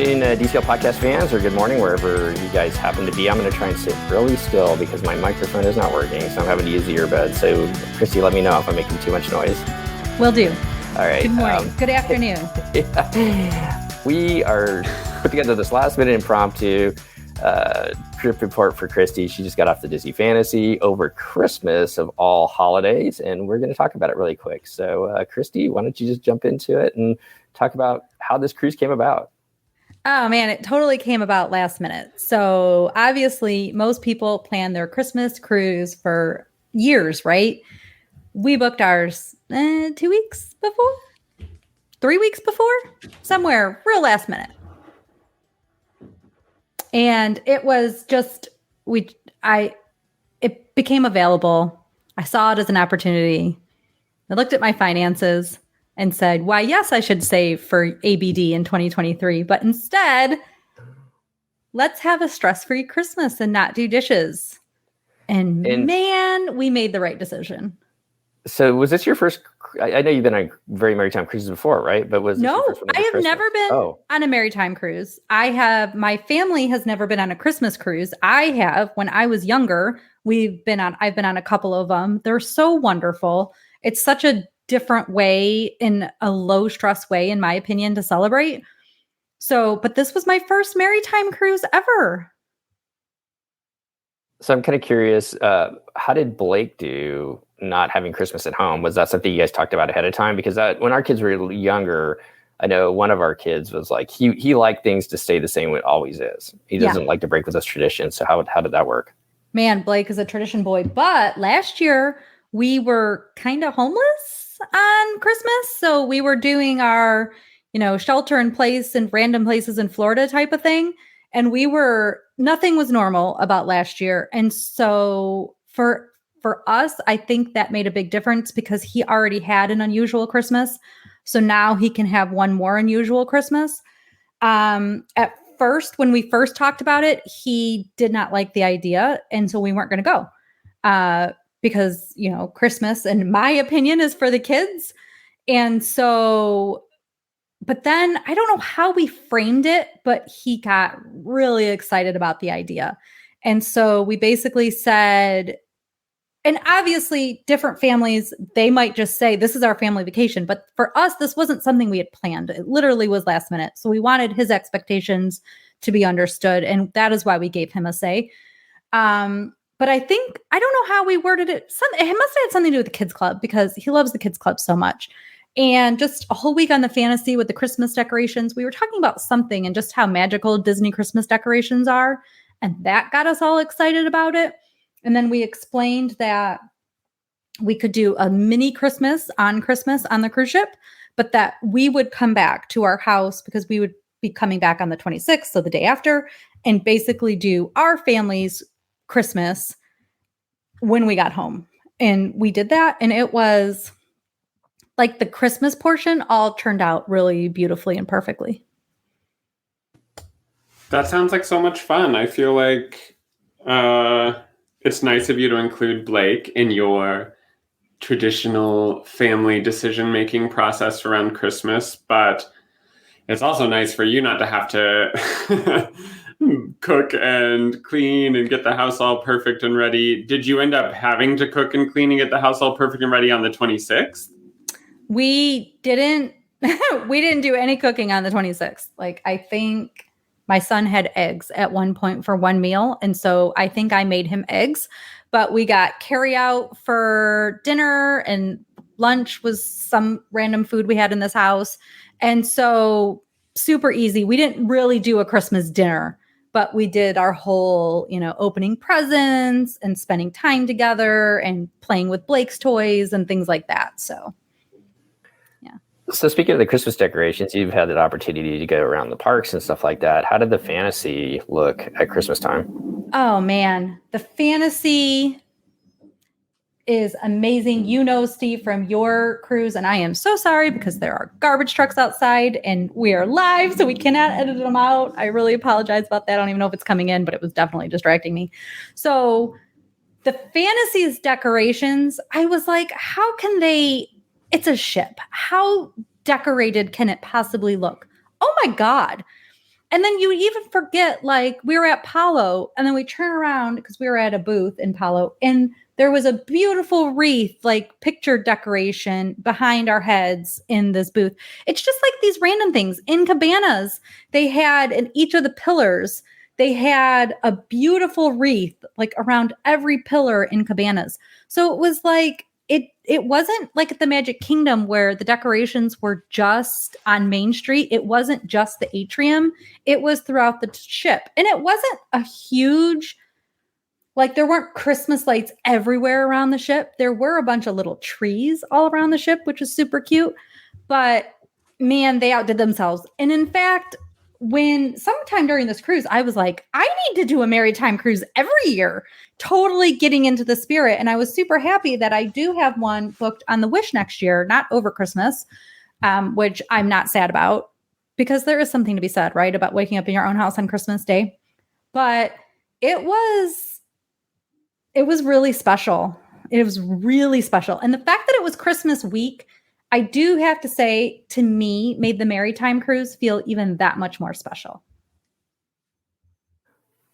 afternoon, DCL podcast fans, or good morning, wherever you guys happen to be. I'm going to try and sit really still because my microphone is not working, so I'm having to use the earbud. So, Christy, let me know if I'm making too much noise. Will do. All right. Good morning. Good afternoon. We are put together this last-minute impromptu trip report for Christy. She just got off the Disney Fantasy over Christmas of all holidays, and we're going to talk about it really quick. So, Christy, why don't you just jump into it and talk about how this cruise came about? Oh, man, it totally came about last minute. So obviously, most people plan their Christmas cruise for years, right? We booked ours 2 weeks before, 3 weeks before, somewhere real last minute. And it was just, it became available. I saw it as an opportunity. I looked at my finances and said, why, yes, I should save for ABD in 2023. But instead, let's have a stress-free Christmas and not do dishes. And man, we made the right decision. So was this your first? I know you've been on very maritime cruises before, right? But was this No, your first one I have Christmas? never been on a maritime cruise. My family has never been on a Christmas cruise. I have, when I was younger, I've been on a couple of them. They're so wonderful. It's such a different way, in a low stress way, in my opinion, to celebrate. So, but this was my first maritime cruise ever. So I'm kind of curious, how did Blake do not having Christmas at home? Was that something you guys talked about ahead of time? Because when our kids were younger, I know one of our kids was like, he liked things to stay the same way it always is. He doesn't like to break with those traditions. So how did that work? Man, Blake is a tradition boy. But last year we were kind of homeless on Christmas. So we were doing our, shelter in place in random places in Florida type of thing. And nothing was normal about last year. And so for us, I think that made a big difference because he already had an unusual Christmas. So now he can have one more unusual Christmas. At first, when we first talked about it, he did not like the idea. And so we weren't going to go because, Christmas, in my opinion, is for the kids. And so, but then I don't know how we framed it, but he got really excited about the idea. And so we basically said, and obviously different families, they might just say, this is our family vacation. But for us, this wasn't something we had planned. It literally was last minute. So we wanted his expectations to be understood. And that is why we gave him a say. But I don't know how we worded it. It must have had something to do with the kids club because he loves the kids club so much. And just a whole week on the fantasy with the Christmas decorations, we were talking about something and just how magical Disney Christmas decorations are. And that got us all excited about it. And then we explained that we could do a mini Christmas on the cruise ship, but that we would come back to our house because we would be coming back on the 26th, so the day after, and basically do our family's Christmas when we got home. And we did that. And it was like the Christmas portion all turned out really beautifully and perfectly. That sounds like so much fun. I feel like it's nice of you to include Blake in your traditional family decision-making process around Christmas, but it's also nice for you not to have to cook and clean and get the house all perfect and ready. Did you end up having to cook and clean and get the house all perfect and ready on the 26th? We didn't do any cooking on the 26th. Like, I think my son had eggs at one point for one meal. And so I think I made him eggs, but we got carry out for dinner, and lunch was some random food we had in this house. And so super easy. We didn't really do a Christmas dinner, but we did our whole, opening presents and spending time together and playing with Blake's toys and things like that. So. So speaking of the Christmas decorations, you've had that opportunity to go around the parks and stuff like that. How did the fantasy look at Christmas time? Oh, man. The fantasy is amazing. Steve, from your cruise, and I am so sorry because there are garbage trucks outside and we are live, so we cannot edit them out. I really apologize about that. I don't even know if it's coming in, but it was definitely distracting me. So the fantasies decorations, I was like, it's a ship. How decorated can it possibly look? Oh my God. And then you even forget, like we were at Palo and then we turn around because we were at a booth in Palo and there was a beautiful wreath, like picture decoration behind our heads in this booth. It's just like these random things. In Cabanas, they had in each of the pillars, they had a beautiful wreath like around every pillar in Cabanas. So it was like, it wasn't like at the Magic Kingdom where the decorations were just on Main Street. It wasn't just the atrium. It was throughout the ship. And it wasn't a huge, like there weren't Christmas lights everywhere around the ship. There were a bunch of little trees all around the ship, which was super cute. But man, they outdid themselves. And in fact, when sometime during this cruise, I was like, I need to do a maritime cruise every year, totally getting into the spirit. And I was super happy that I do have one booked on the Wish next year, not over Christmas, which I'm not sad about because there is something to be said, right, about waking up in your own house on Christmas Day. But it was really special. It was really special. And the fact that it was Christmas week, I do have to say, to me, made the Maritime Cruise feel even that much more special.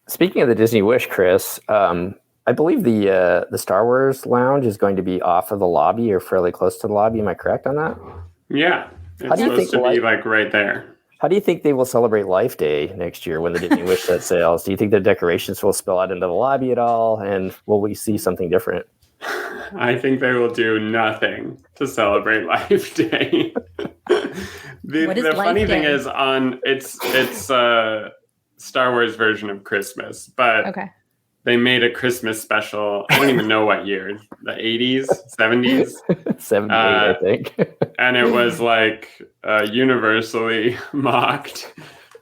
Speaking of the Disney Wish, Chris, I believe the Star Wars lounge is going to be off of the lobby or fairly close to the lobby. Am I correct on that? Yeah, it's supposed to be like right there. How do you think they will celebrate Life Day next year when the Disney Wish set sails? Do you think the decorations will spill out into the lobby at all? And will we see something different? I think they will do nothing to celebrate Life Day. The funny thing is it's Star Wars version of Christmas, but they made a Christmas special. I don't even know what year, the 80s, 70s? 78, I think. And it was like universally mocked.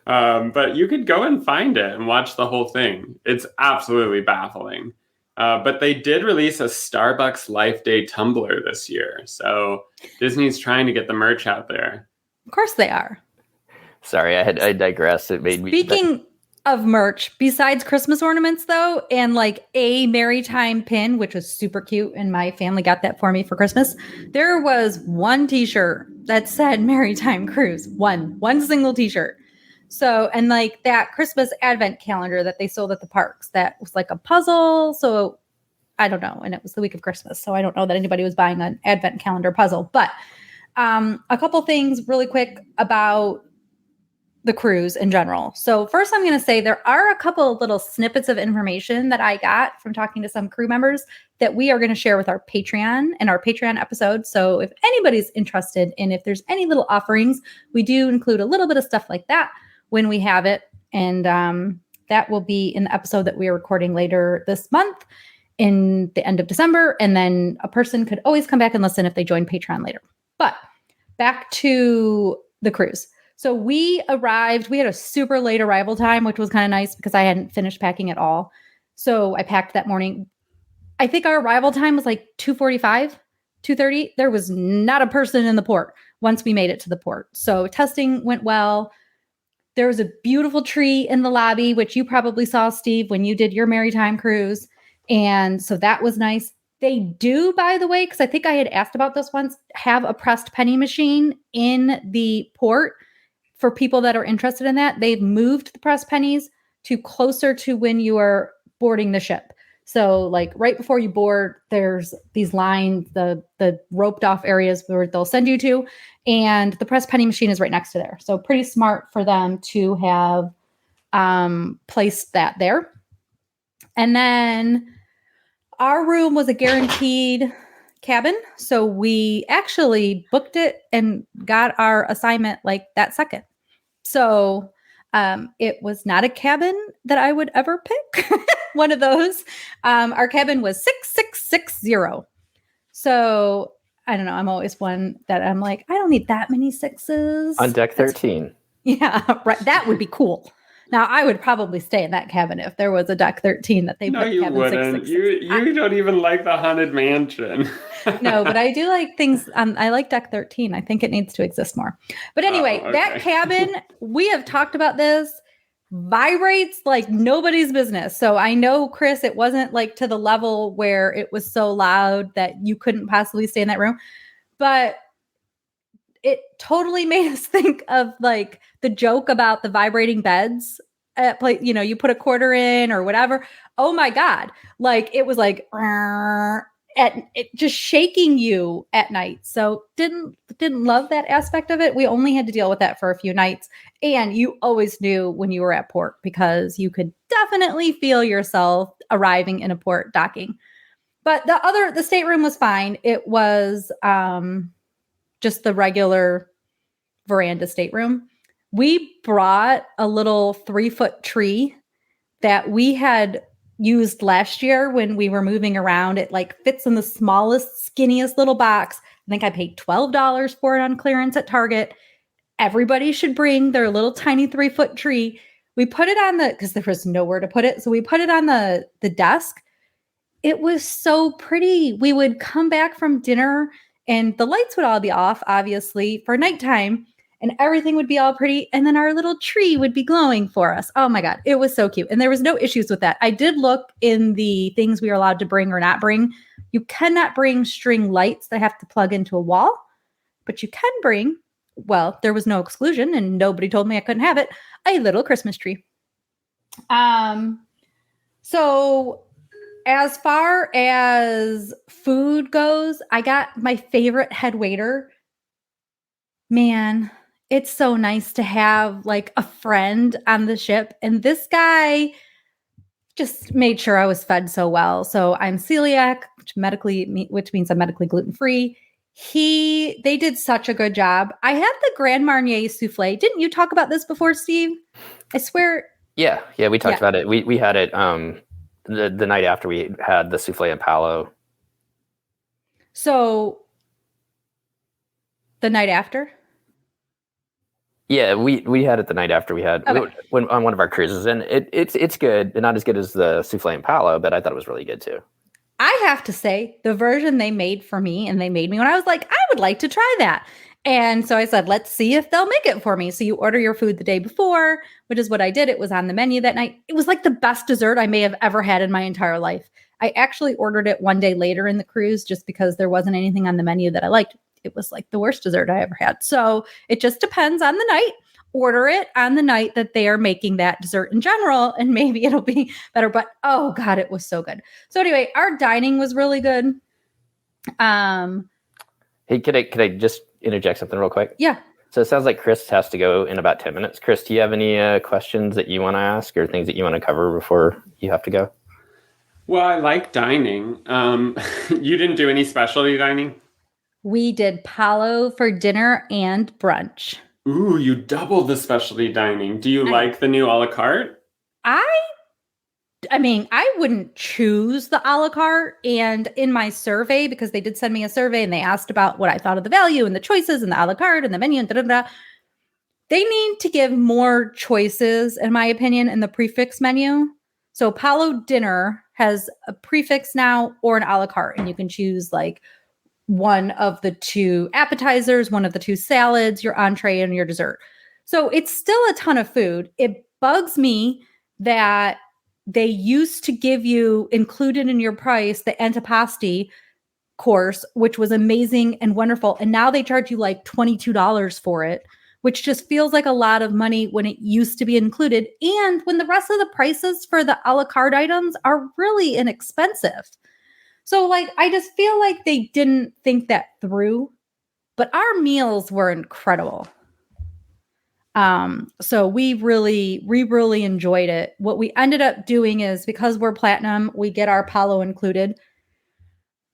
But you could go and find it and watch the whole thing. It's absolutely baffling. But they did release a Starbucks Life Day tumbler this year. So Disney's trying to get the merch out there. Of course they are. Sorry, I digress. It made me... Speaking of merch, besides Christmas ornaments, though, and like a Maritime pin, which was super cute, and my family got that for me for Christmas, there was one t-shirt that said Maritime Cruise. One single t-shirt. So, and like that Christmas advent calendar that they sold at the parks, that was like a puzzle. So I don't know. And it was the week of Christmas. So I don't know that anybody was buying an advent calendar puzzle, but a couple things really quick about the cruise in general. So first, I'm going to say there are a couple of little snippets of information that I got from talking to some crew members that we are going to share with our Patreon and our Patreon episode. So if anybody's interested in if there's any little offerings, we do include a little bit of stuff like that when we have it. And that will be in the episode that we are recording later this month in the end of December. And then a person could always come back and listen if they join Patreon later. But back to the cruise. So we arrived, we had a super late arrival time, which was kind of nice because I hadn't finished packing at all. So I packed that morning. I think our arrival time was like 2:45, 2:30. There was not a person in the port once we made it to the port. So testing went well. There was a beautiful tree in the lobby, which you probably saw, Steve, when you did your Maritime cruise. And so that was nice. They do, by the way, because I think I had asked about this once, have a pressed penny machine in the port for people that are interested in that. They've moved the pressed pennies to closer to when you are boarding the ship. So like right before you board, there's these lines, the roped off areas where they'll send you to. And the press penny machine is right next to there. So pretty smart for them to have placed that there. And then our room was a guaranteed cabin. So we actually booked it and got our assignment like that second. So it was not a cabin that I would ever pick. One of those. Our cabin was 6660. So I don't know. I'm always one that I'm like, I don't need that many sixes. On deck 13. Yeah, right. That would be cool. Now, I would probably stay in that cabin if there was a deck 13 that they put cabin cabin wouldn't. You don't even like the Haunted Mansion. No, but I do like things. I like deck 13. I think it needs to exist more. But anyway, that cabin, we have talked about this, vibrates like nobody's business. So I know, Chris, it wasn't like to the level where it was so loud that you couldn't possibly stay in that room. But it totally made us think of like the joke about the vibrating beds at play, you put a quarter in or whatever. Oh my God. Like it was like at it just shaking you at night. So didn't love that aspect of it. We only had to deal with that for a few nights. And you always knew when you were at port because you could definitely feel yourself arriving in a port docking. But the stateroom was fine. It was just the regular veranda stateroom. We brought a little 3-foot tree that we had used last year when we were moving around. It like fits in the smallest, skinniest little box. I think I paid $12 for it on clearance at Target. Everybody should bring their little tiny 3-foot tree. We put it on because there was nowhere to put it. So we put it on the desk. It was so pretty. We would come back from dinner and the lights would all be off, obviously, for nighttime, and everything would be all pretty. And then our little tree would be glowing for us. Oh my God, it was so cute. And there was no issues with that. I did look in the things we were allowed to bring or not bring. You cannot bring string lights that have to plug into a wall, but you can bring, well, there was no exclusion and nobody told me I couldn't have it, a little Christmas tree. So as far as food goes, I got my favorite head waiter. Man, it's so nice to have like a friend on the ship. And this guy just made sure I was fed so well. So I'm celiac, which means I'm medically gluten-free. They did such a good job. I had the Grand Marnier souffle. Didn't you talk about this before, Steve? I swear. Yeah, we talked about it. We had it the night after we had the souffle and palo. So the night after? Yeah, we had it the night after we had when on one of our cruises, and it's good, not as good as the souffle and palo, but I thought it was really good too. I have to say, the version they made for me and they made me when I was like, I would like to try that. And so I said, let's see if they'll make it for me. So you order your food the day before, which is what I did. It was on the menu that night. It was like the best dessert I may have ever had in my entire life. I actually ordered it one day later in the cruise just because there wasn't anything on the menu that I liked. It was like the worst dessert I ever had. So it just depends on the night. Order it on the night that they are making that dessert in general, and maybe it'll be better. But oh God, it was so good. So anyway, our dining was really good. Hey, could I just interject something real quick? Yeah. So it sounds like Chris has to go in about 10 minutes. Chris, do you have any questions that you want to ask or things that you want to cover before you have to go? Well, I like dining. You didn't do any specialty dining? We did palo for dinner and brunch. Ooh, you doubled the specialty dining. Do you like the new a la carte? I mean, I wouldn't choose the a la carte. And in my survey, because they did send me a survey and they asked about what I thought of the value and the choices and the a la carte and the menu and da-da-da, they need to give more choices, in my opinion, in the prefix menu. So palo dinner has a prefix now or an a la carte, and you can choose like one of the two appetizers, one of the two salads, your entree, and your dessert. So it's still a ton of food. It bugs me that they used to give you included in your price the antipasti course, which was amazing and wonderful. And now they charge you like $22 for it, which just feels like a lot of money when it used to be included. And when the rest of the prices for the a la carte items are really inexpensive. So like, I just feel like they didn't think that through, but our meals were incredible. So we really enjoyed it. What we ended up doing is, because we're platinum, we get our palo included.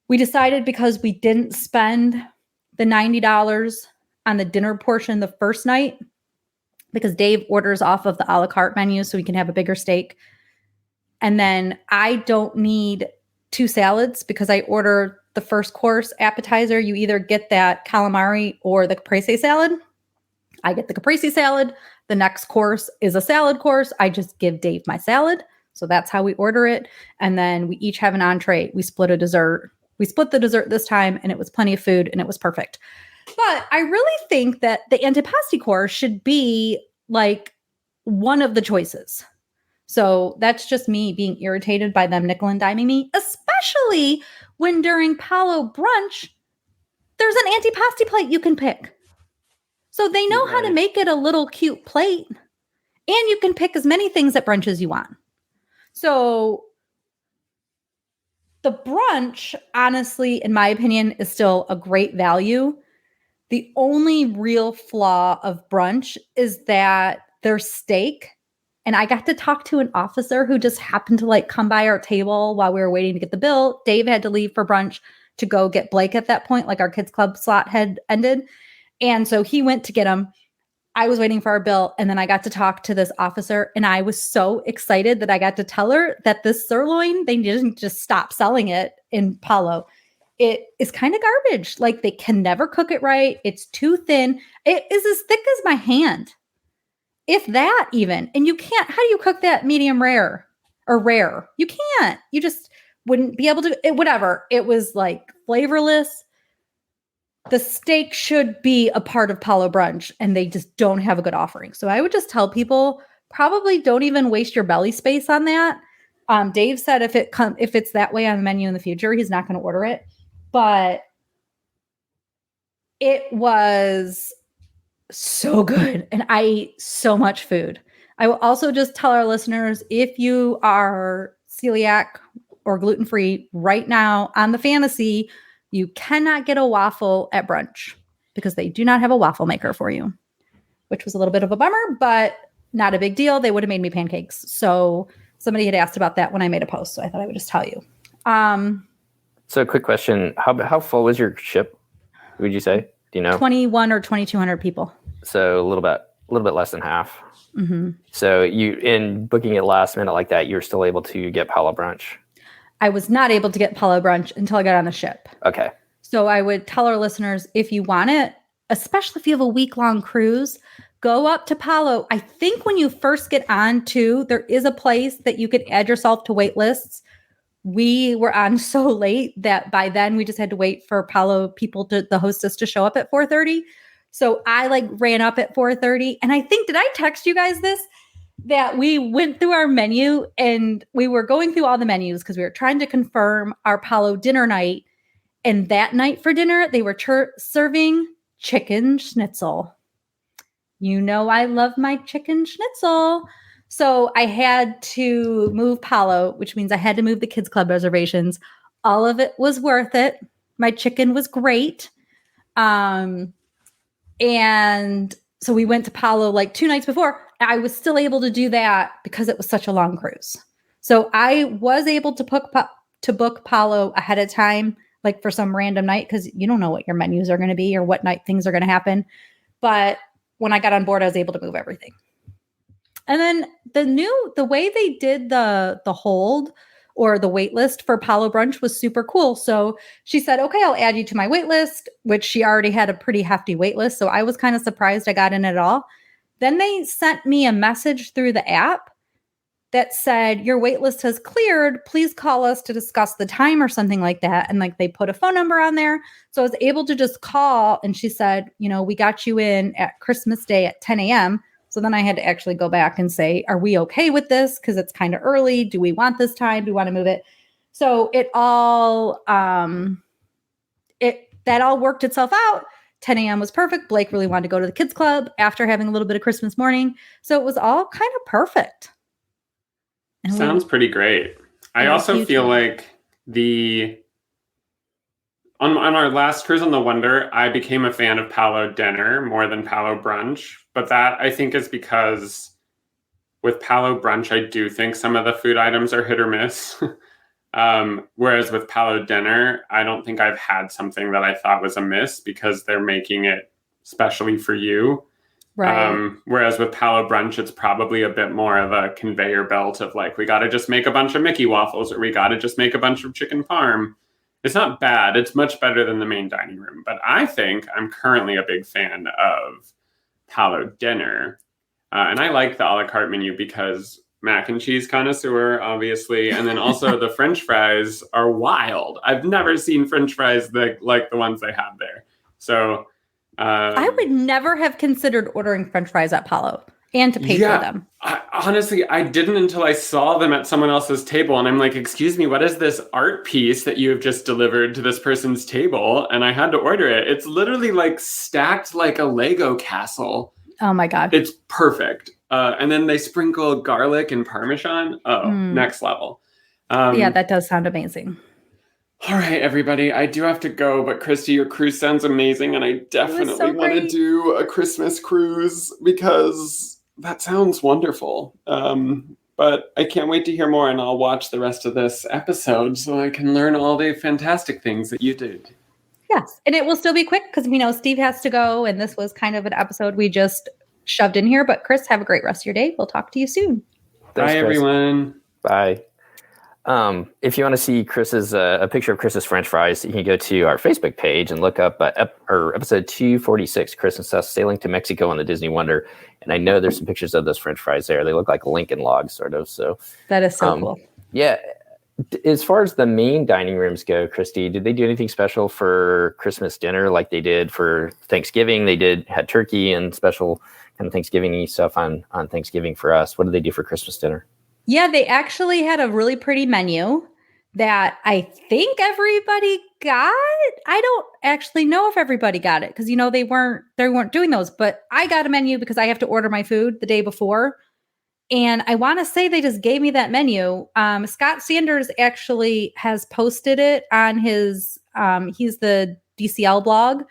We decided, because we didn't spend the $90 on the dinner portion the first night, because Dave orders off of the a la carte menu so we can have a bigger steak. And then I don't need 2 salads because I order the first course appetizer. You either get that calamari or the caprese salad. I get the caprese salad. The next course is a salad course. I just give Dave my salad. So that's how we order it. And then we each have an entree. We split a dessert. We split the dessert this time, and it was plenty of food and it was perfect. But I really think that the antipasti course should be like one of the choices. So that's just me being irritated by them nickel and diming me, especially when during palo brunch, there's an antipasti plate you can pick. So they know how to make it a little cute plate. And you can pick as many things at brunch as you want. So the brunch, honestly, in my opinion, is still a great value. The only real flaw of brunch is that there's steak. And I got to talk to an officer who just happened to like come by our table while we were waiting to get the bill. Dave had to leave for brunch to go get Blake at that point, like our kids club slot had ended. And so he went to get him. I was waiting for our bill. And then I got to talk to this officer. And I was so excited that I got to tell her that this sirloin, they didn't just stop selling it in Palo. It is kind of garbage. Like they can never cook it right. It's too thin. It is as thick as my hand. If that even. And you can't, how do you cook that medium rare or rare? You can't. You just wouldn't be able to, whatever. It was like flavorless. The steak should be a part of Palo brunch and they just don't have a good offering. So I would just tell people probably don't even waste your belly space on that. Dave said if it's that way on the menu in the future, he's not going to order it. But it was so good. And I ate so much food. I will also just tell our listeners, if you are celiac or gluten-free right now on the Fantasy, you cannot get a waffle at brunch because they do not have a waffle maker for you, which was a little bit of a bummer, but not a big deal. They would have made me pancakes. So somebody had asked about that when I made a post. So I thought I would just tell you. So quick question. How full was your ship, would you say? Do you know? 21 or 2,200 people. So a little bit less than half. Mm-hmm. So you, in booking it last minute like that, you're still able to get Palo brunch. I was not able to get Palo brunch until I got on the ship. Okay. So I would tell our listeners, if you want it, especially if you have a week-long cruise, go up to Palo. I think when you first get on too, there is a place that you could add yourself to wait lists. We were on so late that by then we just had to wait for Palo people the hostess to show up at 4:30. So I like ran up at 4:30. And I think, did I text you guys this? That we went through our menu and we were going through all the menus because we were trying to confirm our Palo dinner night. And that night for dinner, they were serving chicken schnitzel. You know, I love my chicken schnitzel. So I had to move Palo, which means I had to move the kids club reservations. All of it was worth it. My chicken was great. And so we went to Palo like 2 nights before. I was still able to do that because it was such a long cruise. So I was able to book Palo ahead of time, like for some random night, because you don't know what your menus are going to be or what night things are going to happen. But when I got on board, I was able to move everything. And then the way they did the hold or the wait list for Palo brunch was super cool. So she said, okay, I'll add you to my wait list, which she already had a pretty hefty wait list. So I was kind of surprised I got in at all. Then they sent me a message through the app that said, your wait list has cleared. Please call us to discuss the time or something like that. And like they put a phone number on there. So I was able to just call. And she said, you know, we got you in at Christmas Day at 10 a.m. So then I had to actually go back and say, are we okay with this? Because it's kind of early. Do we want this time? Do we want to move it? So it all, that all worked itself out. 10 a.m. was perfect. Blake really wanted to go to the kids club after having a little bit of Christmas morning. So it was all kind of perfect. And sounds pretty great. I also feel like on our last cruise on the Wonder, I became a fan of Palo dinner more than Palo brunch. But that I think is because with Palo brunch, I do think some of the food items are hit or miss. Whereas with Palo dinner, I don't think I've had something that I thought was a miss because they're making it specially for you. Right. Whereas with Palo brunch, it's probably a bit more of a conveyor belt of like, we got to just make a bunch of Mickey waffles or we got to just make a bunch of chicken parm. It's not bad. It's much better than the main dining room. But I think I'm currently a big fan of Palo dinner. And I like the a la carte menu because mac and cheese connoisseur, obviously. And then also the French fries are wild. I've never seen French fries like the ones they have there. So I would never have considered ordering French fries at Palo. and to pay for them. Honestly, I didn't until I saw them at someone else's table. And I'm like, excuse me, what is this art piece that you have just delivered to this person's table? And I had to order it. It's literally like stacked like a Lego castle. Oh my God. It's perfect. And then they sprinkle garlic and Parmesan. Oh, next level. Yeah, that does sound amazing. All right, everybody. I do have to go, but Christy, your cruise sounds amazing. And I definitely want to do a Christmas cruise because that sounds wonderful. But I can't wait to hear more, and I'll watch the rest of this episode so I can learn all the fantastic things that you did. Yes, and it will still be quick because we know Steve has to go, and this was kind of an episode we just shoved in here. But Chris, have a great rest of your day. We'll talk to you soon. Thanks, Bye, everyone. Bye. If you want to see Chris's a picture of Chris's French fries, you can go to our Facebook page and look up episode 246, Chris and Seth sailing to Mexico on the Disney Wonder. And I know there's some pictures of those French fries there. They look like Lincoln logs, sort of. So that is so cool. Yeah. As far as the main dining rooms go, Christy, did they do anything special for Christmas dinner like they did for Thanksgiving? They had turkey and special kind of Thanksgiving-y stuff on Thanksgiving for us. What did they do for Christmas dinner? Yeah, they actually had a really pretty menu that I think everybody got. I don't actually know if everybody got it because, they weren't doing those. But I got a menu because I have to order my food the day before. And I want to say they just gave me that menu. Scott Sanders actually has posted it on his, he's the DCL blog.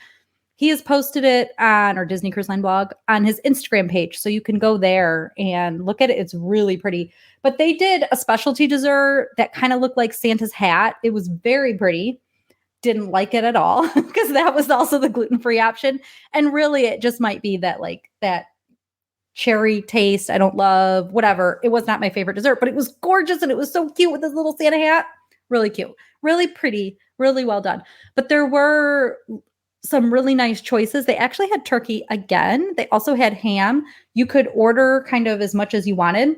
He has posted it on our Disney Cruise Line blog on his Instagram page. So you can go there and look at it. It's really pretty. But they did a specialty dessert that kind of looked like Santa's hat. It was very pretty. Didn't like it at all because that was also the gluten-free option. And really, it just might be that that cherry taste I don't love, whatever. It was not my favorite dessert, but it was gorgeous and it was so cute with this little Santa hat. Really cute, really pretty, really well done. But there were some really nice choices. They actually had turkey again. They also had ham. You could order kind of as much as you wanted,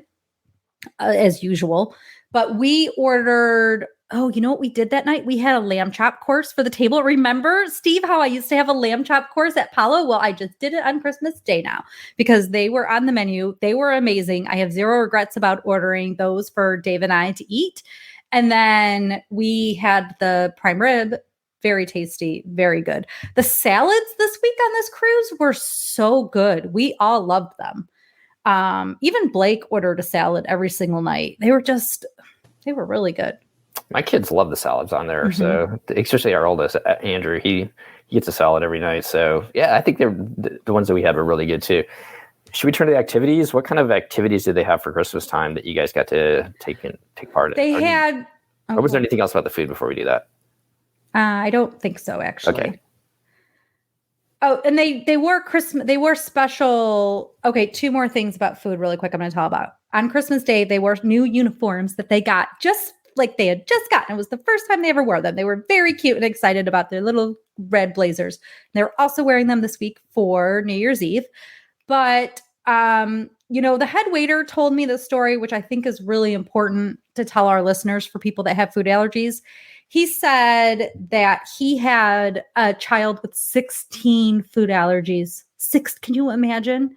as usual. But we ordered, you know what we did that night? We had a lamb chop course for the table. Remember, Steve, how I used to have a lamb chop course at Palo? Well, I just did it on Christmas Day now because they were on the menu. They were amazing. I have zero regrets about ordering those for Dave and I to eat. And then we had the prime rib. Very tasty, very good. The salads this week on this cruise were so good. We all loved them. Even Blake ordered a salad every single night. They were really good. My kids love the salads on there. So especially our oldest, Andrew, he gets a salad every night. So yeah, I think the ones that we had were really good too. Should we turn to the activities? What kind of activities did they have for Christmas time that you guys got to take part in? They had. Or was there anything else about the food before we do that? I don't think so, actually. Okay. Oh, and they were Christmas. They were special. Okay, two more things about food, really quick. I'm going to tell about on Christmas Day. They wore new uniforms that they got just like they had just gotten. It was the first time they ever wore them. They were very cute and excited about their little red blazers. They're also wearing them this week for New Year's Eve. But the head waiter told me the story, which I think is really important to tell our listeners for people that have food allergies. He said that he had a child with 16 food allergies. Can you imagine?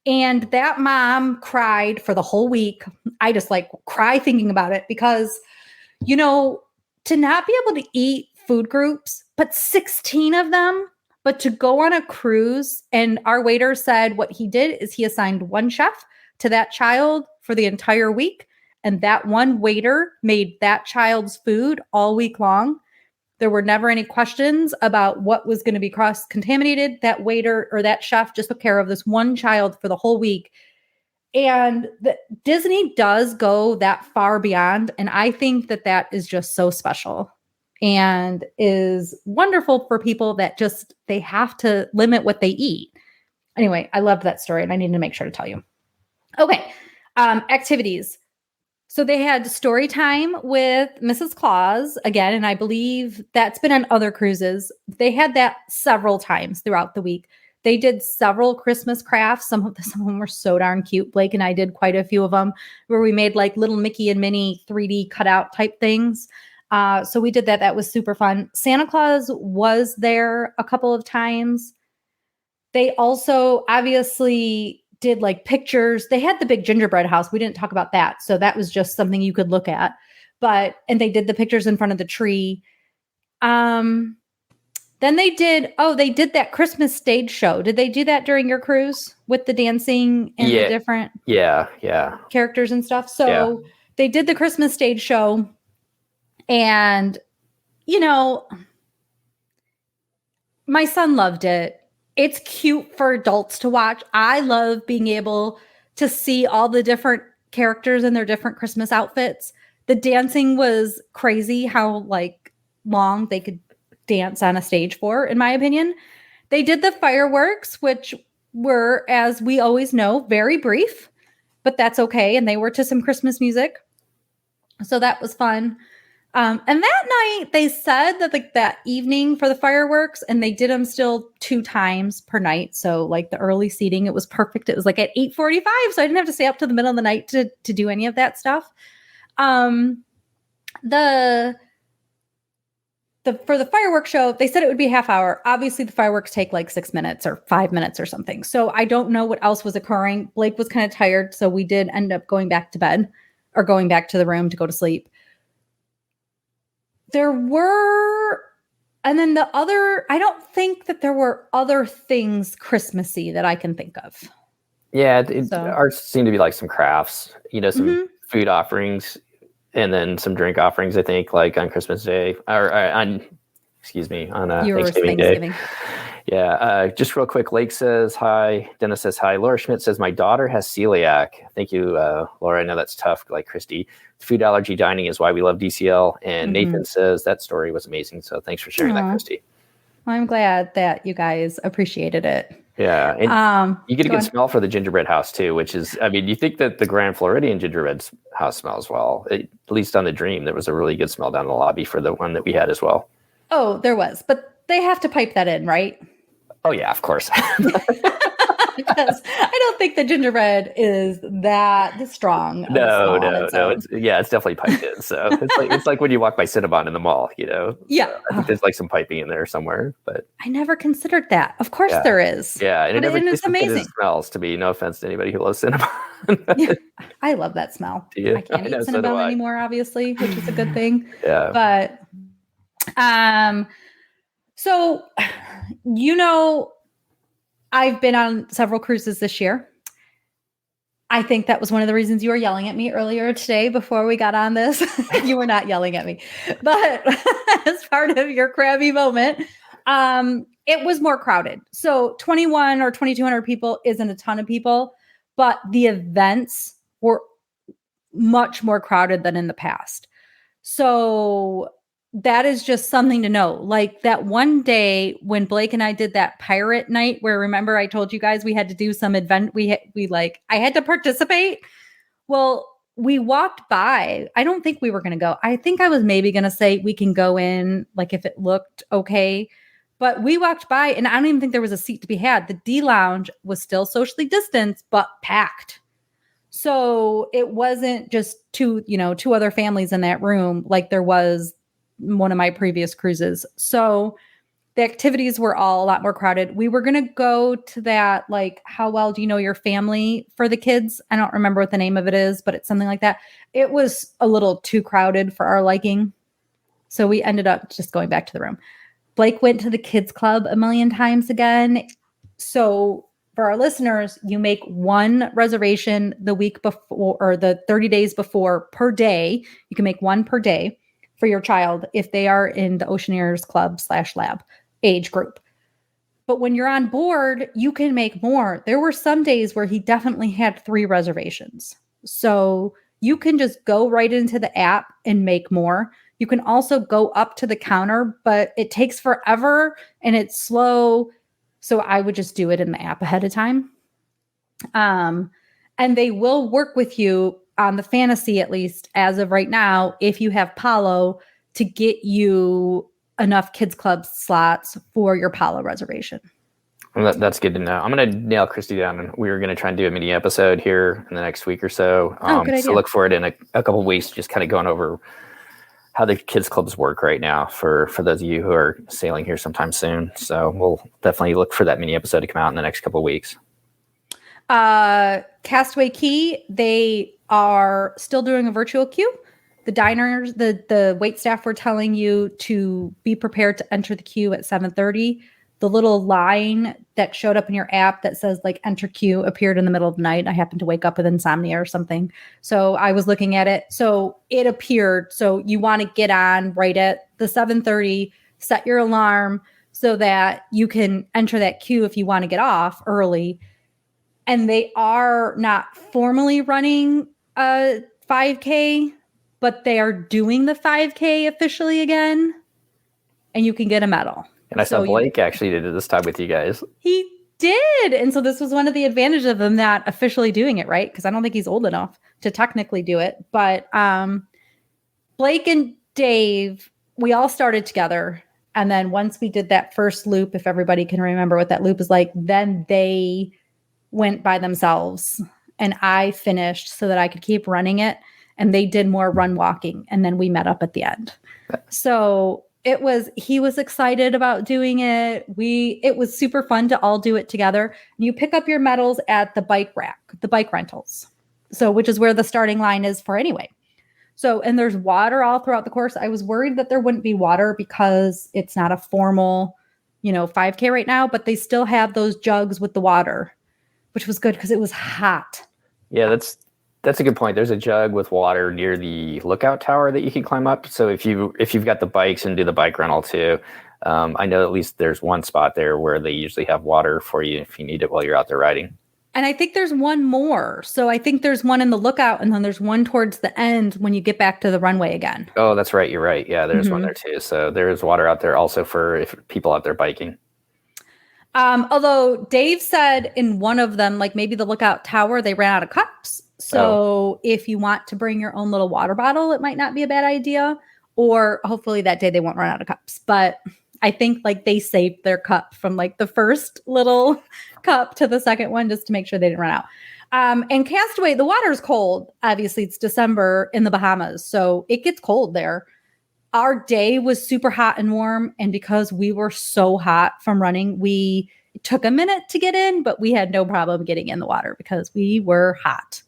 And that mom cried for the whole week. I just cry thinking about it because, to not be able to eat food groups, but 16 of them, but to go on a cruise. And our waiter said what he did is he assigned one chef to that child for the entire week. And that one waiter made that child's food all week long. There were never any questions about what was going to be cross-contaminated. That waiter or that chef just took care of this one child for the whole week. And Disney does go that far beyond. And I think that is just so special and is wonderful for people that they have to limit what they eat. Anyway, I loved that story and I needed to make sure to tell you. Okay, activities. So they had story time with Mrs. Claus again, and I believe that's been on other cruises. They had that several times throughout the week. They did several Christmas crafts. Some of them were so darn cute. Blake and I did quite a few of them where we made little Mickey and Minnie 3D cutout type things. So we did that. That was super fun. Santa Claus was there a couple of times. They also obviously did like pictures. They had the big gingerbread house. We didn't talk about that. So that was just something you could look at. And they did the pictures in front of the tree. Then they did that Christmas stage show. Did they do that during your cruise with the dancing and the different characters and stuff? So they did the Christmas stage show, and my son loved it. It's cute for adults to watch. I love being able to see all the different characters in their different Christmas outfits. The dancing was crazy how like long they could dance on a stage for, in my opinion. They did the fireworks, which were, as we always know, very brief, but that's okay. And they were to some Christmas music. So that was fun. And that night they said that like that evening for the fireworks, and they did them still 2 times per night. So like the early seating, it was perfect. It was like at 8:45. So I didn't have to stay up to the middle of the night to do any of that stuff. For the fireworks show, they said it would be a half hour. Obviously the fireworks take like 6 minutes or 5 minutes or something. So I don't know what else was occurring. Blake was kind of tired. So we did end up going back to bed, or going back to the room to go to sleep. And then I don't think that there were other things Christmassy that I can think of. Yeah, ours seemed to be like some crafts, some food offerings, and then some drink offerings, I think, like on Christmas Day, on Thanksgiving Day. Yeah, just real quick, Lake says hi. Dennis says hi. Laura Schmidt says, my daughter has celiac. Thank you, Laura. I know that's tough, like Christy. Food allergy dining is why we love DCL. And Nathan says that story was amazing. So thanks for sharing that, Christy. Well, I'm glad that you guys appreciated it. Yeah. And you get a good smell for the gingerbread house too, which is, you think that the Grand Floridian gingerbread house smells well. At least on the Dream, there was a really good smell down the lobby for the one that we had as well. Oh, there was. But they have to pipe that in, right? Oh, yeah, of course. Because I don't think the gingerbread is that strong. No. It's definitely piped in. So it's like when you walk by Cinnabon in the mall, Yeah. I think there's like some piping in there somewhere. But I never considered that. Of course there is. Yeah, and it's amazing. It smells to me. No offense to anybody who loves Cinnabon. Yeah, I love that smell. I can't eat Cinnabon anymore, obviously, which is a good thing. Yeah. But so I've been on several cruises this year. I think that was one of the reasons you were yelling at me earlier today before we got on this. You were not yelling at me, but as part of your crabby moment, it was more crowded. So 21 or 2,200 people isn't a ton of people, but the events were much more crowded than in the past. So that is just something to know. Like that one day when Blake and I did that pirate night, where remember I told you guys we had to do some event. I had to participate. Well, we walked by. I don't think we were going to go. I think I was maybe going to say we can go in, like if it looked okay. But we walked by and I don't even think there was a seat to be had. The D lounge was still socially distanced, but packed. So it wasn't just two other families in that room like there was one of my previous cruises. So the activities were all a lot more crowded. We were going to go to that, like, how well do you know your family for the kids? I don't remember what the name of it is, but it's something like that. It was a little too crowded for our liking. So we ended up just going back to the room. Blake went to the kids club a million times again. So for our listeners, you make one reservation the week before or the 30 days before per day. You can make one per day for your child if they are in the Oceaneers Club /lab age group. But when you're on board, you can make more. There were some days where he definitely had 3 reservations. So you can just go right into the app and make more. You can also go up to the counter, but it takes forever and it's slow. So I would just do it in the app ahead of time. And they will work with you on the fantasy, at least as of right now, if you have Palo, to get you enough kids club slots for your Palo reservation. Well, that's good to know. I'm going to nail Christy down, and we're going to try and do a mini episode here in the next week or so. Good idea. So look for it in a couple of weeks, just kind of going over how the kids clubs work right now for those of you who are sailing here sometime soon. So we'll definitely look for that mini episode to come out in the next couple of weeks. Castaway Key, they are still doing a virtual queue. The diners, the wait staff were telling you to be prepared to enter the queue at 7:30. The little line that showed up in your app that says like enter queue appeared in the middle of the night. I happened to wake up with insomnia or something. So I was looking at it. So it appeared. So you want to get on right at the 7:30, set your alarm so that you can enter that queue if you want to get off early. And they are not formally running a 5K, but they are doing the 5K officially again. And you can get a medal. And I saw Blake actually did it this time with you guys. He did. And so this was one of the advantages of him not officially doing it, right? Because I don't think he's old enough to technically do it. But Blake and Dave, we all started together. And then once we did that first loop, if everybody can remember what that loop is like, then they went by themselves. And I finished so that I could keep running it. And they did more run walking. And then we met up at the end. So he was excited about doing it. It was super fun to all do it together. You pick up your medals at the bike rack, the bike rentals. So, which is where the starting line is for anyway. So, and there's water all throughout the course. I was worried that there wouldn't be water because it's not a formal, 5K right now, but they still have those jugs with the water, which was good because it was hot. Yeah, that's a good point. There's a jug with water near the lookout tower that you can climb up. So if you've got the bikes and do the bike rental too, I know at least there's one spot there where they usually have water for you if you need it while you're out there riding. And I think there's one more. So I think there's one in the lookout, and then there's one towards the end when you get back to the runway again. Oh, that's right. You're right. Yeah, there's one there too. So there's water out there also for if people out there biking. Although Dave said in one of them, like maybe the lookout tower, they ran out of cups. So if you want to bring your own little water bottle, it might not be a bad idea. Or hopefully that day they won't run out of cups. But I think like they saved their cup from like the first little cup to the second one just to make sure they didn't run out. And Castaway, the water's cold. Obviously, it's December in the Bahamas, so it gets cold there. Our day was super hot and warm. And because we were so hot from running, it took a minute to get in, but we had no problem getting in the water because we were hot.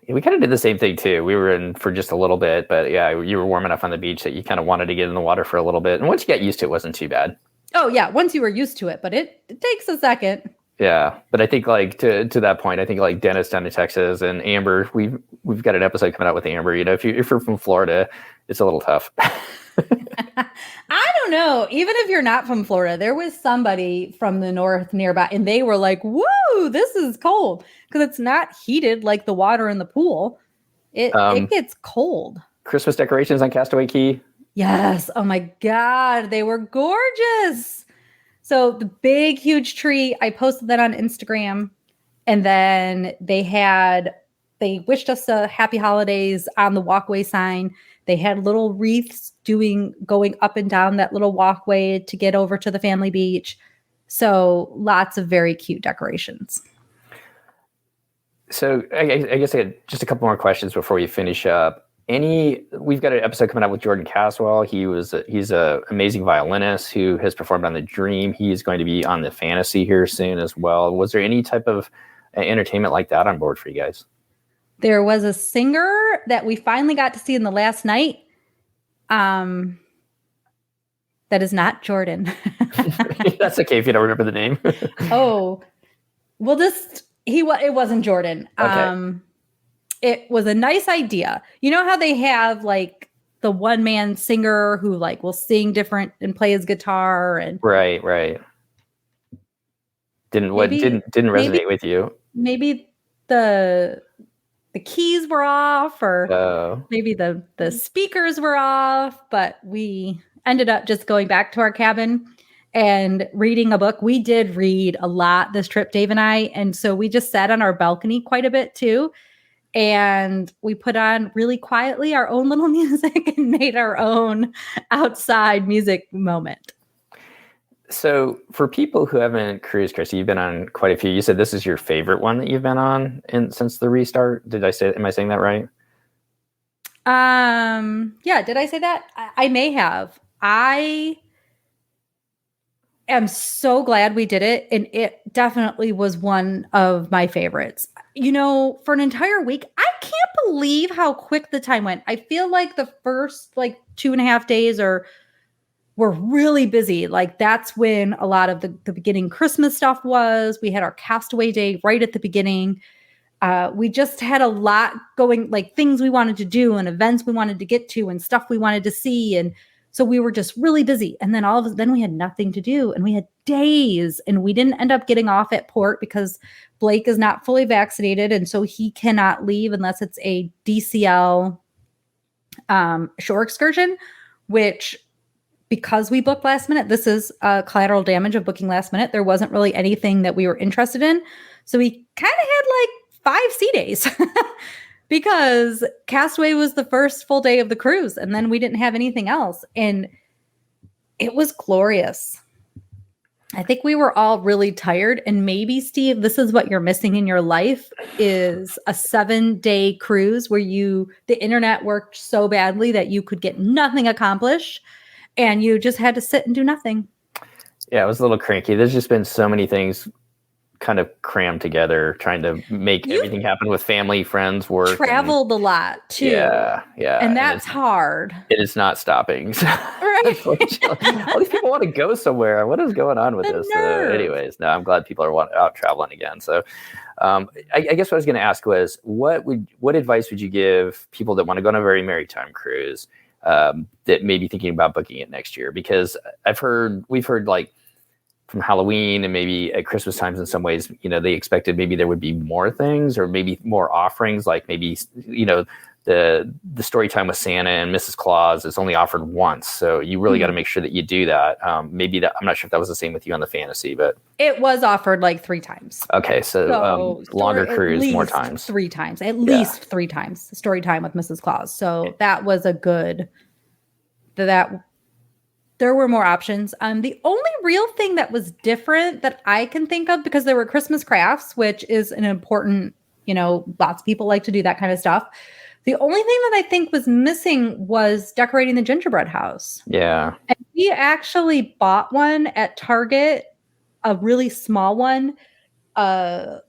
We kind of did the same thing too. We were in for just a little bit, but yeah, you were warm enough on the beach that you kind of wanted to get in the water for a little bit. And once you got used to it, wasn't too bad. Oh yeah, once you were used to it, but it takes a second. Yeah, but I think like to that point, I think like Dennis down in Texas and Amber, we've got an episode coming out with Amber. If you're from Florida, it's a little tough. I don't know. Even if you're not from Florida, there was somebody from the north nearby, and they were like, "Whoa, this is cold," because it's not heated like the water in the pool. It gets cold. Christmas decorations on Castaway Key. Yes. Oh my God, they were gorgeous. So the big, huge tree. I posted that on Instagram, and then they wished us a happy holidays on the walkway sign. They had little wreaths going up and down that little walkway to get over to the family beach. So lots of very cute decorations. So I guess I had just a couple more questions before we finish up. We've got an episode coming out with Jordan Caswell. He's an amazing violinist who has performed on the Dream. He is going to be on the Fantasy here soon as well. Was there any type of entertainment like that on board for you guys? There was a singer that we finally got to see in the last night. That is not Jordan. That's okay if you don't remember the name. It wasn't Jordan. Okay. It was a nice idea. You know how they have like the one man singer who like will sing different and play his guitar and right. Didn't resonate with you? Maybe the keys were off, or maybe the speakers were off, but we ended up just going back to our cabin and reading a book. We did read a lot this trip, Dave and I. And so we just sat on our balcony quite a bit too. And we put on really quietly our own little music and made our own outside music moment. So for people who haven't cruised, Christy, you've been on quite a few. You said this is your favorite one that you've been on since the restart. Am I saying that right? Yeah. Did I say that? I may have. am so glad we did it. And it definitely was one of my favorites. For an entire week, I can't believe how quick the time went. I feel like the first 2.5 days were really busy. Like that's when a lot of the beginning Christmas stuff was. We had our Castaway Day right at the beginning. We just had a lot going, like things we wanted to do and events we wanted to get to and stuff we wanted to see. And so we were just really busy. And then then we had nothing to do and we had days, and we didn't end up getting off at port because Blake is not fully vaccinated. And so he cannot leave unless it's a DCL shore excursion, which because we booked last minute, this is collateral damage of booking last minute. There wasn't really anything that we were interested in. So we kind of had 5 sea days because Castaway was the first full day of the cruise. And then we didn't have anything else. And it was glorious. I think we were all really tired. And maybe, Steve, this is what you're missing in your life is a 7-day cruise where the internet worked so badly that you could get nothing accomplished and you just had to sit and do nothing. Yeah, it was a little cranky. There's just been so many things kind of crammed together, trying to make everything happen with family, friends, work. Traveled a lot too. Yeah. And that's hard. It is not stopping. Right. All these people want to go somewhere. What is going on with this? Anyways, no, I'm glad people are out traveling again. So I guess what I was going to ask was, what advice would you give people that want to go on a very maritime cruise that may be thinking about booking it next year? Because we've heard like, from Halloween and maybe at Christmas times in some ways, they expected maybe there would be more things or maybe more offerings, like maybe, the story time with Santa and Mrs. Claus is only offered once. So you really got to make sure that you do that. I'm not sure if that was the same with you on the Fantasy, but it was offered 3 times. Okay. So longer cruise, more times. 3 times, at least 3 times story time with Mrs. Claus. So that was a good, there were more options. The only real thing that was different that I can think of, because there were Christmas crafts, which is an important, lots of people like to do that kind of stuff. The only thing that I think was missing was decorating the gingerbread house. Yeah. And we actually bought one at Target, a really small one, a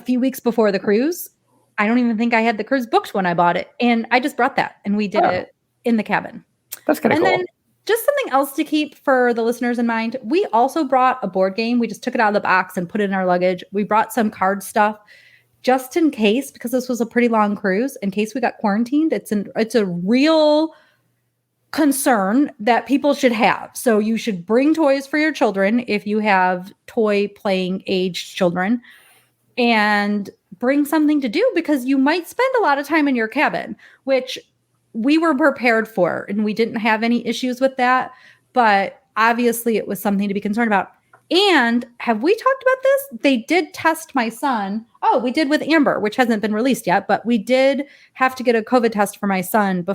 few weeks before the cruise. I don't even think I had the cruise booked when I bought it. And I just brought that and we did it in the cabin. That's kind of cool. Then, just something else to keep for the listeners in mind. We also brought a board game. We just took it out of the box and put it in our luggage. We brought some card stuff just in case, because this was a pretty long cruise, in case we got quarantined. It's a real concern that people should have. So you should bring toys for your children if you have toy playing aged children, and bring something to do because you might spend a lot of time in your cabin, which we were prepared for, and we didn't have any issues with that. But obviously it was something to be concerned about. And have we talked about this? They did test my son. Oh, we did with Amber, which hasn't been released yet, but we did have to get a COVID test for my son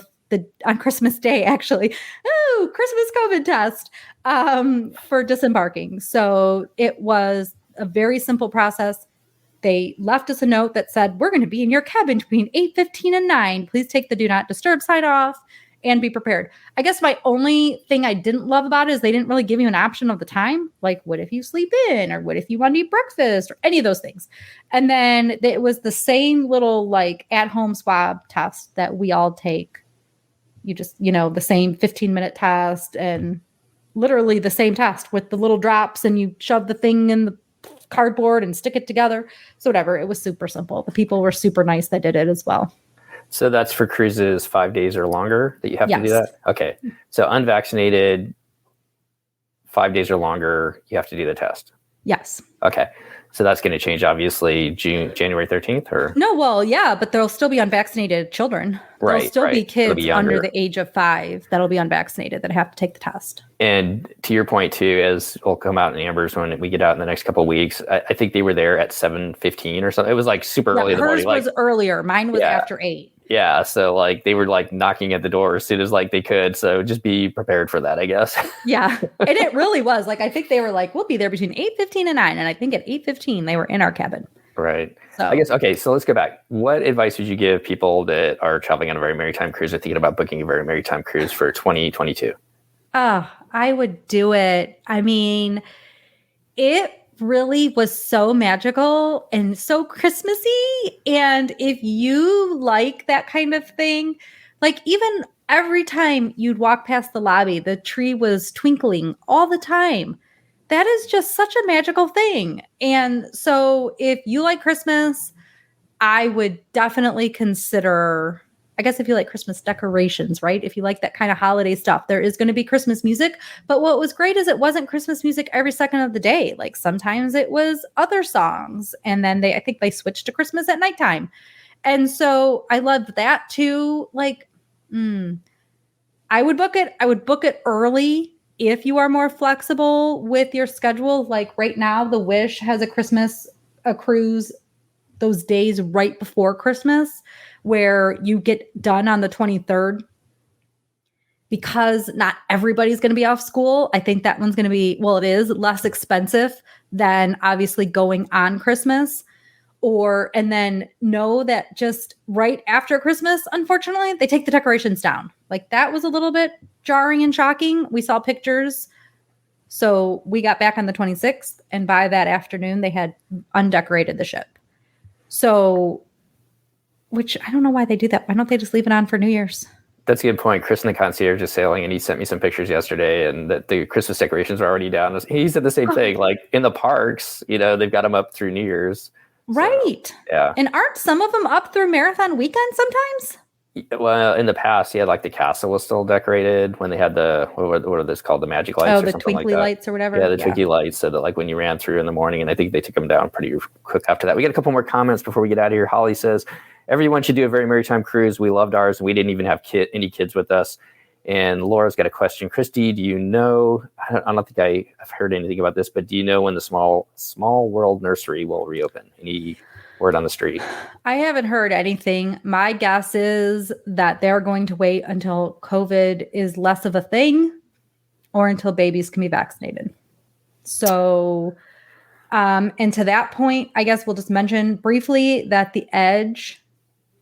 on Christmas Day, actually. Oh, Christmas COVID test for disembarking. So it was a very simple process. They left us a note that said, we're going to be in your cabin between 8:15 and 9. Please take the do not disturb sign off and be prepared. I guess my only thing I didn't love about it is they didn't really give you an option of the time. Like, what if you sleep in, or what if you want to eat breakfast, or any of those things. And then it was the same little at-home swab test that we all take. You just, the same 15-minute test, and literally the same test with the little drops, and you shove the thing in the cardboard and stick it together. So whatever, it was super simple. The people were super nice that did it as well. So that's for cruises 5 days or longer that you have to do that? Okay. So unvaccinated, 5 days or longer, you have to do the test. Yes. Okay. So that's going to change, obviously, January 13th, or? No, well, yeah, but there'll still be unvaccinated children. There'll still be kids under the age of 5 that'll be unvaccinated that have to take the test. And to your point, too, as will come out in Amber's when we get out in the next couple of weeks, I think they were there at 7:15 or something. It was super early in the morning. Hers was earlier. Mine was after 8. Yeah, so they were knocking at the door as soon as they could. So just be prepared for that, I guess. Yeah, and it really was. I think they were we'll be there between 8:15 and 9, and I think at 8:15 they were in our cabin. Right. So I guess so let's go back. What advice would you give people that are traveling on a very maritime cruise or thinking about booking a very maritime cruise for 2022? Oh, I would do it. I mean, it really was so magical and so Christmassy. And if you like that kind of thing, like even every time you'd walk past the lobby, the tree was twinkling all the time. That is just such a magical thing. And so if you like Christmas, I would definitely consider, I guess if you like Christmas decorations, right? If you like that kind of holiday stuff, there is going to be Christmas music. But what was great is it wasn't Christmas music every second of the day. Like sometimes it was other songs. And then I think they switched to Christmas at nighttime. And so I loved that too. Like, I would book it. I would book it early if you are more flexible with your schedule. Like right now, the Wish has a cruise those days right before Christmas where you get done on the 23rd. Because not everybody's going to be off school. I think that one's going to be, well, it is less expensive than obviously going on Christmas. And then know that just right after Christmas, unfortunately, they take the decorations down. Like that was a little bit jarring and shocking. We saw pictures. So we got back on the 26th, and by that afternoon, they had undecorated the ship. So, which I don't know why they do that. Why don't they just leave it on for New Year's? That's a good point. Chris in the concierge is sailing, and he sent me some pictures yesterday, and that the Christmas decorations are already down. He said the same thing. Like in the parks, they've got them up through New Year's. Right. So, yeah. And aren't some of them up through marathon weekend sometimes? Well, in the past, like the castle was still decorated when they had what are those called? The magic lights? Oh, the twinkly lights or whatever. Yeah, the twinkly lights. So that like when you ran through in the morning, and I think they took them down pretty quick after that. We got a couple more comments before we get out of here. Holly says, everyone should do a Very Merry Time cruise. We loved ours, and we didn't even have any kids with us. And Laura's got a question. Christy, do you know, I don't think I've heard anything about this, but do you know when the Small World Nursery will reopen? Any word on the street? I haven't heard anything. My guess is that they're going to wait until COVID is less of a thing or until babies can be vaccinated. So, and to that point, I guess we'll just mention briefly that the Edge,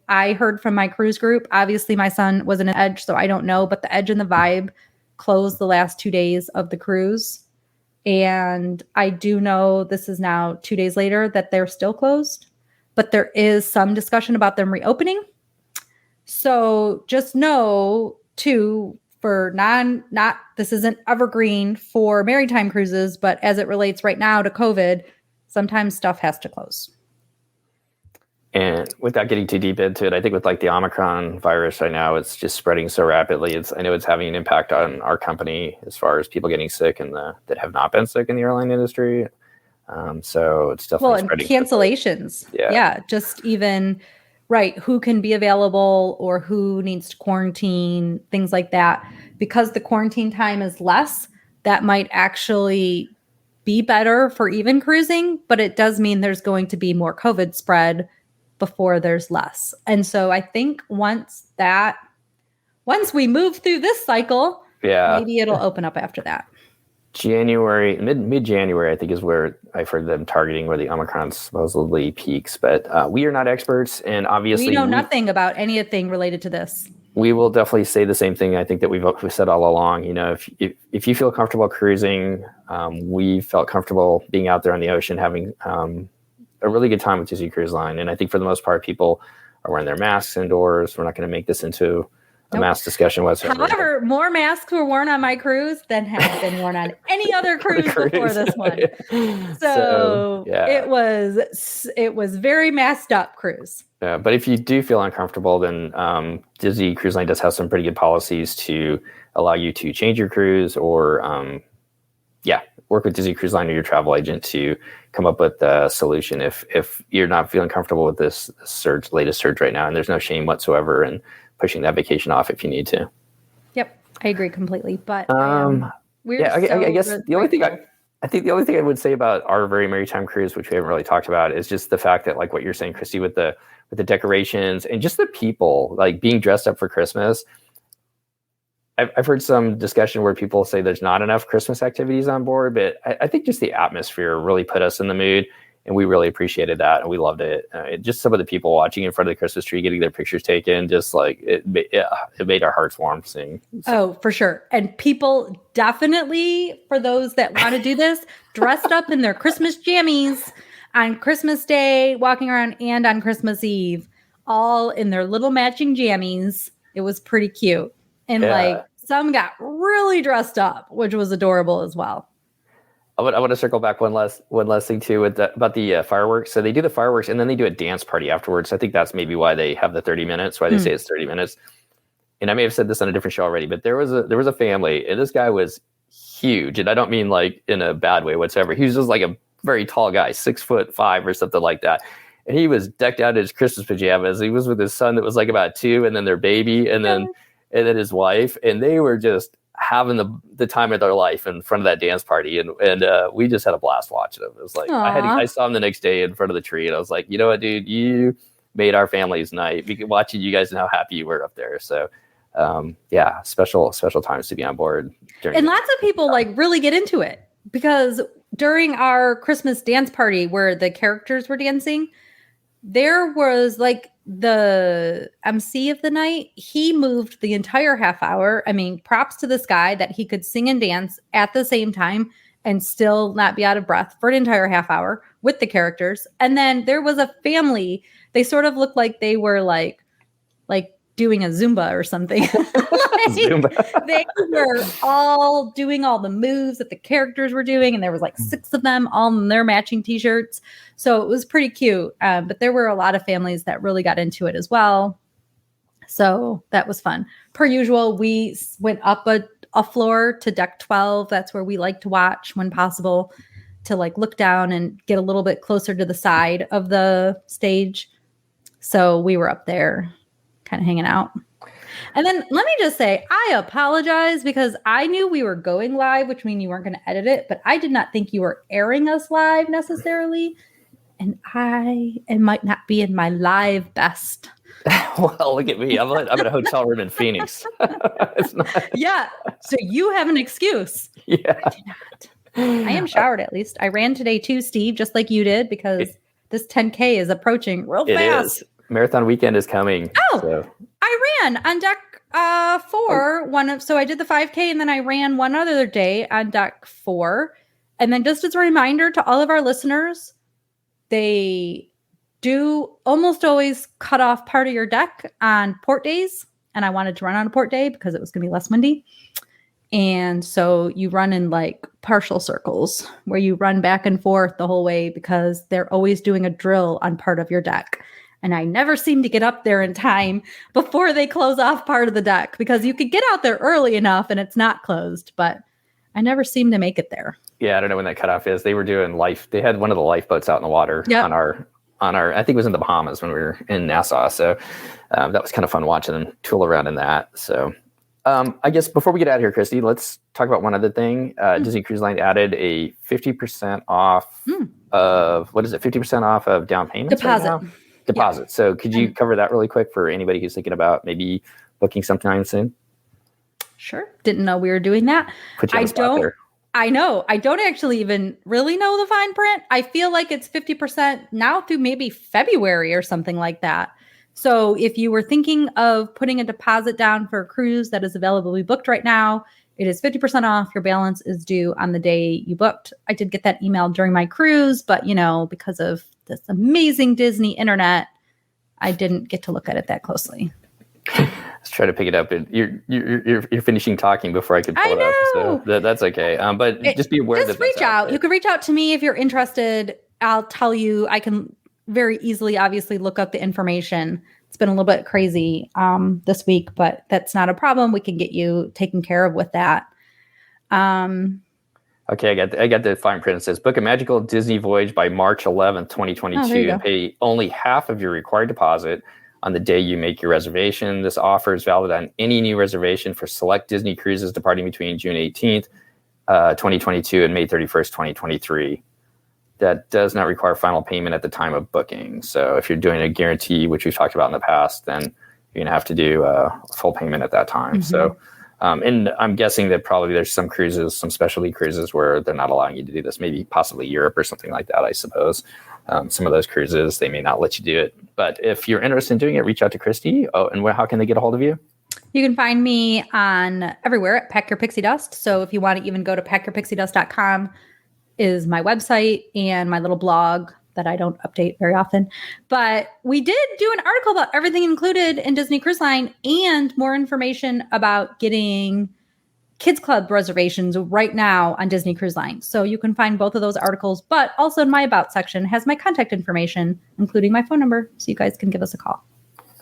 I heard from my cruise group, obviously my son was in an Edge, so I don't know, but the Edge and the Vibe closed the last 2 days of the cruise. And I do know this is now 2 days later that they're still closed. But there is some discussion about them reopening. So just know too, for this isn't evergreen for maritime cruises, but as it relates right now to COVID, sometimes stuff has to close. And without getting too deep into it, I think with like the Omicron virus right now, it's just spreading so rapidly. I know it's having an impact on our company as far as people getting sick and that have not been sick in the airline industry. So it's definitely and cancellations. Yeah. Just even who can be available or who needs to quarantine, things like that. Because the quarantine time is less, that might actually be better for even cruising, but it does mean there's going to be more COVID spread before there's less. And so I think once we move through this cycle, maybe it'll open up after that. January, mid-January, I think is where I've heard them targeting where the Omicron supposedly peaks. But we are not experts, and obviously we know nothing about anything related to this. We will definitely say the same thing. I think that we've said all along. If you feel comfortable cruising, we felt comfortable being out there on the ocean, having a really good time with Disney Cruise Line. And I think for the most part, people are wearing their masks indoors. We're not going to make this into a mask discussion whatsoever. However, more masks were worn on my cruise than have been worn on any other cruise before this one. So it was very masked up cruise. Yeah, but if you do feel uncomfortable, then Disney Cruise Line does have some pretty good policies to allow you to change your cruise or work with Disney Cruise Line or your travel agent to come up with a solution if you're not feeling comfortable with this latest surge right now. And there's no shame whatsoever in pushing that vacation off if you need to. Yep, I agree completely. But I guess the only thing I would say about our Very Merry Time cruise, which we haven't really talked about, is just the fact that, like what you're saying, Christy, with the decorations and just the people like being dressed up for Christmas. I've heard some discussion where people say there's not enough Christmas activities on board, but I think just the atmosphere really put us in the mood. and we really appreciated that, and we loved it. Just some of the people watching in front of the Christmas tree, getting their pictures taken, just like it made our hearts warm seeing. Oh, for sure. And people definitely, for those that want to do this, dressed up in their Christmas jammies on Christmas Day, walking around, and on Christmas Eve, all in their little matching jammies. It was pretty cute. And like some got really dressed up, which was adorable as well. I want to circle back one last thing too about the fireworks. So they do the fireworks and then they do a dance party afterwards. I think that's maybe why they have the 30 minutes, why they say it's 30 minutes. And I may have said this on a different show already, but there was a family, and this guy was huge. And I don't mean like in a bad way whatsoever. He was just like a very tall guy, 6'5" or something like that. And he was decked out in his Christmas pajamas. He was with his son that was like about 2, and then their baby, and then his wife. And they were just having the time of their life in front of that dance party. And we just had a blast watching them. It was like, I saw him the next day in front of the tree, and I was like, you know what, dude, you made our family's night. Watching you guys and how happy you were up there. So special times to be on board. And lots of people like really get into it, because during our Christmas dance party where the characters were dancing, there was like the MC of the night. He moved the entire half hour. I mean, props to this guy that he could sing and dance at the same time and still not be out of breath for an entire half hour with the characters. And then there was a family. They sort of looked like they were like doing a Zumba or something. Zumba. They were all doing all the moves that the characters were doing, and there was like 6 of them all in their matching t-shirts. So it was pretty cute. But there were a lot of families that really got into it as well. So that was fun. Per usual, we went up a floor to deck 12. That's where we like to watch when possible, to like look down and get a little bit closer to the side of the stage. So we were up there kind of hanging out. And then let me just say, I apologize, because I knew we were going live, which means you weren't going to edit it, but I did not think you were airing us live necessarily. And I might not be in my live best. Well, look at me. I'm in a hotel room in Phoenix. Yeah. So you have an excuse. Yeah. I do not. I am showered at least. I ran today too, Steve, just like you did, because this 10K is approaching real fast. It is. Marathon weekend is coming. Oh, so. I ran on deck 4. So I did the 5K, and then I ran one other day on deck 4. And then just as a reminder to all of our listeners, they do almost always cut off part of your deck on port days. And I wanted to run on a port day because it was going to be less windy. And so you run in like partial circles where you run back and forth the whole way, because they're always doing a drill on part of your deck. And I never seem to get up there in time before they close off part of the deck, because you could get out there early enough and it's not closed, but I never seem to make it there. Yeah, I don't know when that cutoff is. They were doing they had one of the lifeboats out in the water on our, I think it was in the Bahamas when we were in Nassau. So that was kind of fun watching them tool around in that. So I guess before we get out of here, Christy, let's talk about one other thing. Disney Cruise Line added a 50% off of, 50% off of down payments? Deposit. Right now? Deposit. Yeah. So could you cover that really quick for anybody who's thinking about maybe booking sometime soon? Sure. Didn't know we were doing that. Put you on the spot there. I know. I don't actually even really know the fine print. I feel like it's 50% now through maybe February or something like that. So if you were thinking of putting a deposit down for a cruise that is available to be booked right now, it is 50% off. Your balance is due on the day you booked. I did get that email during my cruise, but because of this amazing Disney internet, I didn't get to look at it that closely. Let's try to pick it up. You're finishing talking before I could pull it up, so that's okay. But just be aware just reach out. You can reach out to me if you're interested. I'll tell you. I can very easily, obviously, look up the information. It's been a little bit crazy this week, but that's not a problem. We can get you taken care of with that. Okay, I got the fine print. It says, book a magical Disney voyage by March 11th, 2022, and pay only half of your required deposit on the day you make your reservation. This offer is valid on any new reservation for select Disney cruises departing between June 18th, 2022 and May 31st, 2023. That does not require final payment at the time of booking. So if you're doing a guarantee, which we've talked about in the past, then you're going to have to do a full payment at that time. Mm-hmm. So, and I'm guessing that probably there's some cruises, some specialty cruises where they're not allowing you to do this, maybe possibly Europe or something like that, I suppose. some of those cruises, they may not let you do it. But if you're interested in doing it, reach out to Christy. Oh, and how can they get a hold of you? You can find me on everywhere at Pack Your Pixie Dust. So if you want to even go to packyourpixiedust.com is my website and my little blog that I don't update very often. But we did do an article about everything included in Disney Cruise Line and more information about getting Kids Club reservations right now on Disney Cruise Line. So you can find both of those articles, but also in my About section has my contact information, including my phone number, so you guys can give us a call.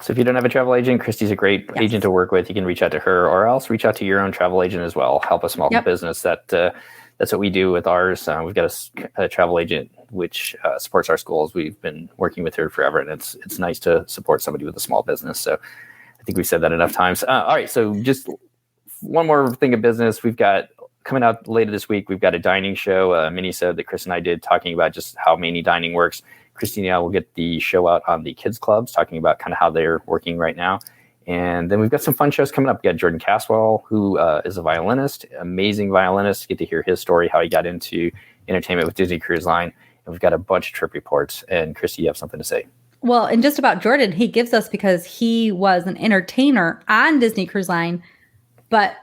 So if you don't have a travel agent, Christy's a great agent to work with. You can reach out to her, or else reach out to your own travel agent as well. Help a small business. That's what we do with ours. We've got a travel agent which supports our schools. We've been working with her forever, and it's nice to support somebody with a small business. So I think we've said that enough times. All right, so just one more thing of business. We've got coming out later this week. We've got a dining show, a mini-sode that Chris and I did, talking about just how Manie Dining works. Christine and I will get the show out on the kids clubs, talking about kind of how they're working right now. And then we've got some fun shows coming up. We got Jordan Caswell, who is a violinist, amazing violinist. Get to hear his story, how he got into entertainment with Disney Cruise Line. And we've got a bunch of trip reports. And Christy, you have something to say? Well, and just about Jordan, he gives us because he was an entertainer on Disney Cruise Line, but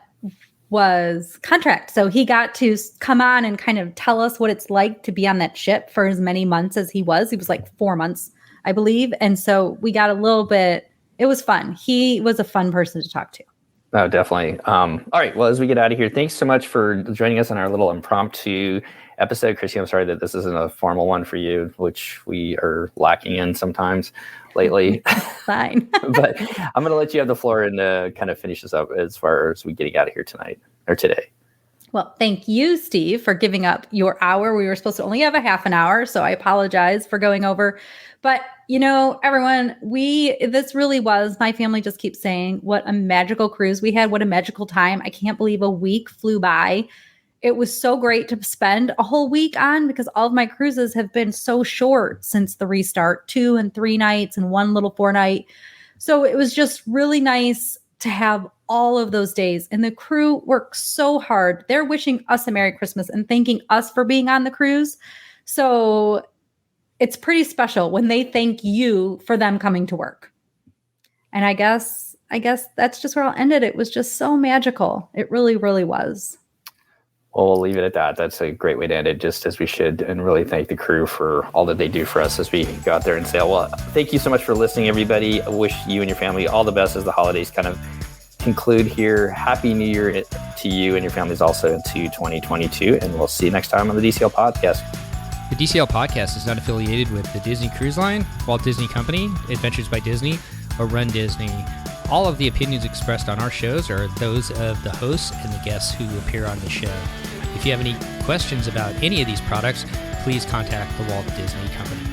was contract. So he got to come on and kind of tell us what it's like to be on that ship for as many months as he was. He was like 4 months, I believe. And so we got a little bit, it was fun. He was a fun person to talk to. Oh, definitely. All right. Well, as we get out of here, thanks so much for joining us on our little impromptu episode. Christy, I'm sorry that this isn't a formal one for you, which we are lacking in sometimes lately. Fine. But I'm going to let you have the floor and kind of finish this up as far as we getting out of here tonight or today. Well, thank you, Steve, for giving up your hour. We were supposed to only have a half an hour, so I apologize for going over. But, you know, everyone, this really was, my family just keeps saying, what a magical cruise we had. What a magical time. I can't believe a week flew by. It was so great to spend a whole week on because all of my cruises have been so short since the restart, 2 and 3 nights and 1 little 4-night. So it was just really nice to have all of those days. And the crew worked so hard. They're wishing us a Merry Christmas and thanking us for being on the cruise. So it's pretty special when they thank you for them coming to work. And I guess that's just where I'll end it. It was just so magical. It really, really was. Well, we'll leave it at that. That's a great way to end it, just as we should, and really thank the crew for all that they do for us as we go out there and sail. Well, thank you so much for listening, everybody. I wish you and your family all the best as the holidays kind of conclude here. Happy New Year to you and your families also into 2022, and we'll see you next time on the DCL Podcast. The DCL Podcast is not affiliated with the Disney Cruise Line, Walt Disney Company, Adventures by Disney, or Run Disney. All of the opinions expressed on our shows are those of the hosts and the guests who appear on the show. If you have any questions about any of these products, please contact the Walt Disney Company.